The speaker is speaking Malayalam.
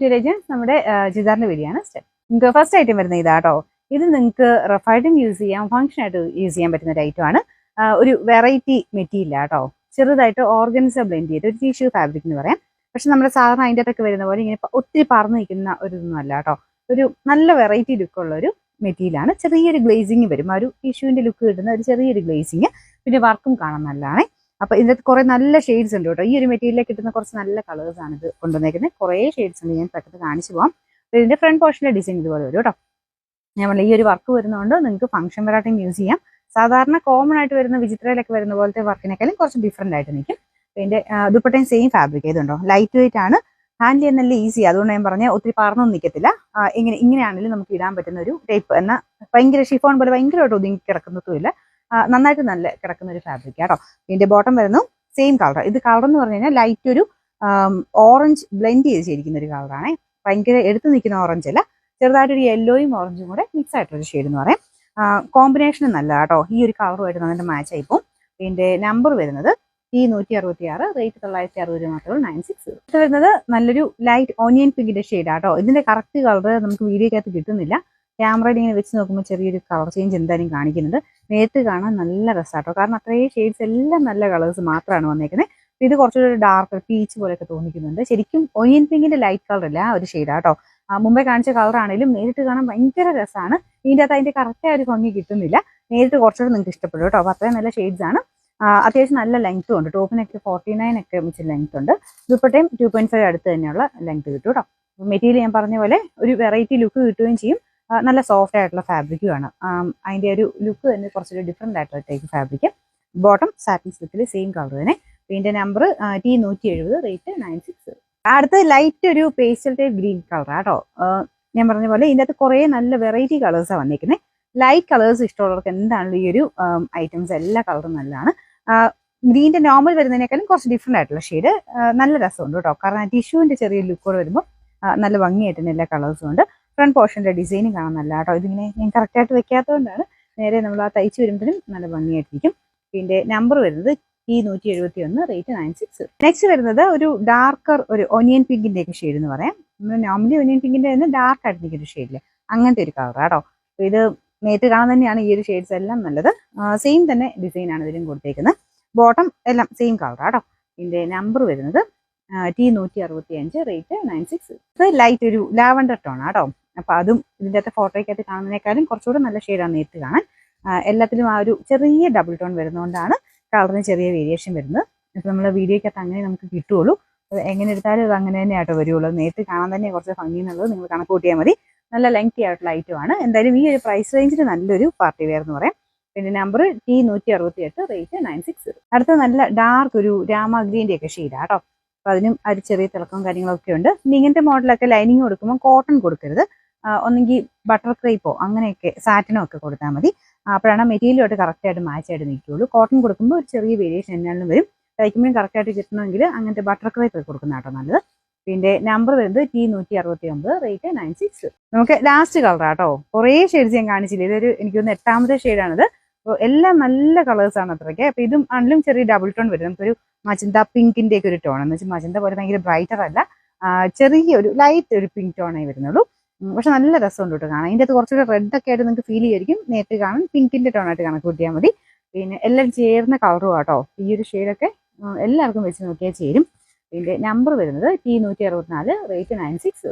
ടു ലെജൻസ് നമ്മുടെ ജിദാറിന്റെ വീഡിയോയാണ് സ്റ്റെപ്പ്. നിങ്ങൾക്ക് ഫസ്റ്റ് ഐറ്റം വരുന്ന ഇതാട്ടോ. ഇത് നിങ്ങൾക്ക് റഫായിട്ടും യൂസ് ചെയ്യാം, ഫംഗ്ഷൻ ആയിട്ട് യൂസ് ചെയ്യാൻ പറ്റുന്ന ഒരു ഐറ്റം ആണ്. ഒരു വെറൈറ്റി മെറ്റീരിയൽ ആട്ടോ. ചെറുതായിട്ട് ഓർഗൻസ ബ്ലെൻഡ് ചെയ്ത് ഒരു ടിഷ്യൂ ഫാബ്രിക് എന്ന് പറയാം. പക്ഷെ നമ്മുടെ സാധാരണ അതിൻ്റെ അകത്തൊക്കെ വരുന്ന പോലെ ഇങ്ങനെ ഒത്തിരി പറന്ന് നിൽക്കുന്ന ഒരു ഇതൊന്നും അല്ല കേട്ടോ. ഒരു നല്ല വെറൈറ്റി ലുക്കുള്ള ഒരു മെറ്റീരിയലാണ്. ചെറിയൊരു ഗ്ലേസിങ് വരും, ആ ഒരു ടിഷ്യൂവിന്റെ ലുക്ക് കിട്ടുന്ന ഒരു ചെറിയൊരു ഗ്ലേസിങ്. പിന്നെ വർക്കും കാണാൻ നല്ലതാണ്. അപ്പൊ ഇതിനകത്ത് കുറെ നല്ല ഷെയ്ഡ്സ് ഉണ്ട് കേട്ടോ. ഈ ഒരു മെറ്റീരിയലിൽ കിട്ടുന്ന കുറച്ച് നല്ല കളേഴ്സ് ആണ് ഇത് കൊണ്ടുവന്നേക്കുന്നത്. കുറേ ഷെയ്ഡ്സ് ഉണ്ട്, ഞാൻ പെട്ടെന്ന് കാണിച്ചു പോകാം. ഇതിന്റെ ഫ്രണ്ട് പോർഷനിലെ ഡിസൈൻ ഇതുപോലെ വരും കേട്ടോ. ഞാൻ ഈ ഒരു വർക്ക് വരുന്നതുകൊണ്ട് നിങ്ങൾക്ക് ഫംഗ്ഷൻ വെറൈറ്റിയും യൂസ് ചെയ്യാം. സാധാരണ കോമൺ ആയിട്ട് വരുന്ന വിചിത്രയിലൊക്കെ വരുന്ന പോലത്തെ വർക്കിനേക്കാളും കുറച്ച് ഡിഫറെന്റ് ആയിട്ട് നിൽക്കും. ഇതിന്റെ ദുപ്പട്ടയും സെയിം ഫാബ്രിക് ചെയ്തുണ്ടോ, ലൈറ്റ് വെയിറ്റ് ആണ്, ഹാൻഡിൽ ചെയ്യാൻ നല്ല ഈസി. അതുകൊണ്ട് ഞാൻ പറഞ്ഞ ഒത്തിരി പറന്നൊന്നും നിൽക്കത്തില്ല. ഇങ്ങനെയാണെങ്കിലും നമുക്ക് ഇടാൻ പറ്റുന്ന ഒരു ടൈപ്പ്. എന്നാൽ ഭയങ്കര ഷിഫോൺ പോലെ ഭയങ്കരമായിട്ട് ഒതുങ്ങി കിടക്കുന്നതുമില്ല, നന്നായിട്ട് നല്ല കിടക്കുന്ന ഒരു ഫാബ്രിക് കേട്ടോ. ഇതിന്റെ ബോട്ടം വരുന്നു സെയിം കളർ. ഇത് കളർ എന്ന് പറഞ്ഞു കഴിഞ്ഞാൽ ലൈറ്റ് ഒരു ഓറഞ്ച് ബ്ലെൻഡ് ചെയ്ത് ചെയ്തിരിക്കുന്ന ഒരു കളറാണ്. ഭയങ്കര എടുത്ത് നിൽക്കുന്ന ഓറഞ്ച് അല്ല, ചെറുതായിട്ടൊരു യെല്ലോയും ഓറഞ്ചും കൂടെ മിക്സ് ആയിട്ടൊരു ഷെയ്ഡ് എന്ന് പറയാം. കോമ്പിനേഷൻ നല്ല കേട്ടോ. ഈ ഒരു കളറുമായിട്ട് നന്നായിട്ട് മാച്ച് ആയിപ്പോൾ. ഇതിന്റെ നമ്പർ വരുന്നത് T166, റേറ്റ് 960 മാത്രമേ 96. ഇത് വരുന്നത് നല്ലൊരു ലൈറ്റ് ഓനിയൻ പിങ്കിന്റെ ഷെയ്ഡ് ആട്ടോ. ഇതിന്റെ കറക്റ്റ് കളർ നമുക്ക് വീഡിയോക്കകത്ത് കിട്ടുന്നില്ല. ക്യാമറയിൽ ഇങ്ങനെ വെച്ച് നോക്കുമ്പോൾ ചെറിയൊരു കളർ ചേഞ്ച് എന്തായാലും കാണിക്കുന്നുണ്ട്. നേരിട്ട് കാണാൻ നല്ല രസമാട്ടോ, കാരണം അത്രയും ഷെയ്ഡ്സ് എല്ലാം നല്ല കളേഴ്സ് മാത്രമാണ് വന്നേക്കുന്നത്. ഇത് കുറച്ചൊരു ഡാർക്ക് പീച്ച് പോലെയൊക്കെ തോന്നിക്കുന്നുണ്ട്. ശരിക്കും ഒനിയൻ പിങ്കിന്റെ ലൈറ്റ് കളർ അല്ല ആ ഒരു ഷെയ്ഡാട്ടോ. മുമ്പേ കാണിച്ച കളർ ആണെങ്കിലും നേരിട്ട് കാണാൻ ഭയങ്കര രസമാണ്. ഇതിൻ്റെ അകത്ത് അതിന്റെ കറക്റ്റ് ഒരു ഭംഗി കിട്ടുന്നില്ല. നേരിട്ട് കുറച്ചുകൂടെ നിങ്ങൾക്ക് ഇഷ്ടപ്പെടും കേട്ടോ. അപ്പോൾ അത്രയും നല്ല ഷെയ്ഡ്സ് ആണ്. അത്യാവശ്യം നല്ല ലെങ്ത്തും ഉണ്ട്. ടോപ്പിനൊക്കെ 49 ഒക്കെ വെച്ച് ലെങ്ത് ഉണ്ട്. ദുപ്പട്ടയും 2.5 അടുത്ത് തന്നെയുള്ള ലെങ്ത് കിട്ടും കേട്ടോ. മെറ്റീരിയൽ ഞാൻ പറഞ്ഞ പോലെ ഒരു വെറൈറ്റി ലുക്ക് കിട്ടുകയും ചെയ്യും. നല്ല സോഫ്റ്റ് ആയിട്ടുള്ള ഫാബ്രിക്കുമാണ്. അതിന്റെ ഒരു ലുക്ക് തന്നെ കുറച്ചൊരു ഡിഫറെന്റ് ആയിട്ടുള്ള ടൈപ്പ് ഫാബ്രിക്. ബോട്ടം സാറ്റിൻ സിൽക്കിൽ സെയിം കളർ തന്നെ. ഇതിന്റെ നമ്പർ T170, റേറ്റ് 96. അടുത്ത ലൈറ്റ് ഒരു പേസ്റ്റൽ ടൈപ്പ് ഗ്രീൻ കളർ ആട്ടോ. ഞാൻ പറഞ്ഞ പോലെ ഇതിൻ്റെ അകത്ത് കുറേ നല്ല വെറൈറ്റി കളേഴ്സാണ് വന്നിരിക്കുന്നത്. ലൈറ്റ് കളേഴ്സ് ഇഷ്ടമുള്ളവർക്ക് എന്താണെങ്കിലും ഈ ഒരു ഐറ്റംസ് എല്ലാ കളറും നല്ലതാണ്. ഗ്രീനിന്റെ നോർമൽ വരുന്നതിനേക്കാളും കുറച്ച് ഡിഫറെന്റ് ആയിട്ടുള്ള ഷെയ്ഡ് നല്ല രസമുണ്ട് കേട്ടോ. കാരണം ടിഷ്യൂവിന്റെ ചെറിയ ലുക്കോട് വരുമ്പോൾ നല്ല ഭംഗിയായിട്ട് തന്നെ എല്ലാ കളേഴ്സും ഉണ്ട്. ഫ്രണ്ട് പോർഷന്റെ ഡിസൈനും കാണാൻ നല്ല കേട്ടോ. ഇതിങ്ങനെ ഞാൻ കറക്റ്റായിട്ട് വെക്കാത്തതുകൊണ്ടാണ് നേരെ നമ്മൾ ആ തയ്ച്ച് വരുമ്പോഴും നല്ല ഭംഗിയായിട്ടിരിക്കും. ഇതിന്റെ നമ്പർ വരുന്നത് T171, റേറ്റ് 96. നെക്സ്റ്റ് വരുന്നത് ഒരു ഡാർക്കർ ഒരു ഒനിയൻ പിങ്കിന്റെ ഒക്കെ ഷെയ്ഡ് എന്ന് പറയാം. നമ്മൾ നോർമലി ഒനിയൻ പിങ്കിന്റെ തന്നെ ഡാർക്ക് ആയിട്ട് നിൽക്കുന്ന ഒരു ഷെയ്ഡില് അങ്ങനത്തെ ഒരു കളർ കേട്ടോ. ഇത് നേരിട്ട് കാണാൻ തന്നെയാണ് ഈ ഒരു ഷെയ്ഡ്സ് എല്ലാം നല്ലത്. സെയിം തന്നെ ഡിസൈൻ ആണ് ഇതിലും കൊടുത്തേക്കുന്നത്. ബോട്ടം എല്ലാം സെയിം കളർ കേട്ടോ. ഇതിന്റെ നമ്പർ വരുന്നത് T165, റേറ്റ് 96. ഇത് ലൈറ്റ് ഒരു ലാവണ്ടർ ടോൺ ആട്ടോ. അപ്പൊ അതും ഇതിൻ്റെ അകത്ത് ഫോട്ടോയ്ക്കകത്ത് കാണുന്നതിനേക്കാളും കുറച്ചുകൂടെ നല്ല ഷെയ്ഡാണ് നേരിട്ട് കാണാൻ. എല്ലാത്തിലും ആ ഒരു ചെറിയ ഡബിൾ ടോൺ വരുന്നതുകൊണ്ടാണ് കളറിന് ചെറിയ വേരിയേഷൻ വരുന്നത്. ഇപ്പൊ നമ്മൾ വീഡിയോയ്ക്കകത്ത് അങ്ങനെ നമുക്ക് കിട്ടുള്ളൂ. എങ്ങനെ എടുത്താലും അത് അങ്ങനെ തന്നെ ആട്ടോ വരുള്ളൂ. നേരിട്ട് കാണാൻ തന്നെ കുറച്ച് ഭംഗി എന്നുള്ളത് നിങ്ങൾ കണക്ക് കൂട്ടിയാൽ മതി. നല്ല ലെങ്തി ആയിട്ടുള്ള ഐറ്റമാണ്. എന്തായാലും ഈ ഒരു പ്രൈസ് റേഞ്ചിൽ നല്ലൊരു പാർട്ടി വെയർ എന്ന് പറയാം. പിന്നെ നമ്പർ T168, റേറ്റ് 96. അടുത്ത നല്ല ഡാർക്ക് ഒരു രാമഗ്രീൻ്റെ ഒക്കെ ഷെയ്ഡാട്ടോ. അപ്പൊ അതിനും ഒരു ചെറിയ തിളക്കവും കാര്യങ്ങളൊക്കെ ഉണ്ട്. ഇനി ഇങ്ങനത്തെ മോഡലൊക്കെ ലൈനിങ് കൊടുക്കുമ്പോൾ കോട്ടൺ കൊടുക്കരുത്. ഒന്നെങ്കിൽ ബട്ടർ ക്രേപ്പോ അങ്ങനെയൊക്കെ സാറ്റിനോ ഒക്കെ കൊടുത്താൽ മതി. അപ്പോഴാണ് മെറ്റീരിയലുമായിട്ട് കറക്റ്റായിട്ട് മാച്ച് ആയിട്ട് നിൽക്കുകയുള്ളൂ. കോട്ടൺ കൊടുക്കുമ്പോൾ ഒരു ചെറിയ വേരിയേഷൻ എന്നാലും വരും. തയ്ക്കുമ്പോഴും കറക്റ്റായിട്ട് കിട്ടണമെങ്കിൽ അങ്ങനത്തെ ബട്ടർ ക്രേപ്പ് ഒക്കെ കൊടുക്കുന്ന കേട്ടോ നല്ലത്. പിന്നെ നമ്പർ വരുന്നത് T169, റേറ്റ് 96. നമുക്ക് ലാസ്റ്റ് കളർ ആട്ടോ. കുറേ ഷെയ്ഡ്സ് ഞാൻ കാണിച്ചില്ല. ഇതൊരു എനിക്കൊന്ന് 8ാമത്തെ ഷെയ്ഡാണിത്. അപ്പോൾ എല്ലാം നല്ല കളേഴ്സാണ് അത്രയ്ക്ക്. അപ്പോൾ ഇതും ആണെങ്കിലും ചെറിയ ഡബിൾ ടോൺ വരും. നമുക്കൊരു മജന്ത പിങ്കിന്റെ ഒക്കെ ഒരു ടോൺ എന്ന് വെച്ചാൽ മജന്ത പോലെ ഭയങ്കര ബ്രൈറ്റർ അല്ല, ചെറിയ ഒരു ലൈറ്റ് ഒരു പിങ്ക് ടോണായി വരുന്നുള്ളൂ. പക്ഷെ നല്ല രസമുണ്ട് കേട്ടോ കാണാൻ. ഇതിൻ്റെ അകത്ത് കുറച്ചുകൂടെ റെഡ് ഒക്കെ ആയിട്ട് നിങ്ങൾക്ക് ഫീൽ ചെയ്യായിരിക്കും. നേരിട്ട് കാണാൻ പിങ്കിന്റെ ടോണായിട്ട് കണക്ക് കൂട്ടിയാൽ മതി. പിന്നെ എല്ലാം ചേർന്ന കളറും ആട്ടോ. ഈ ഒരു ഷെയ്ഡൊക്കെ എല്ലാവർക്കും വെച്ച് നോക്കിയാൽ ചേരും. ഇതിന്റെ നമ്പർ വരുന്നത് T164, റേറ്റ് 96.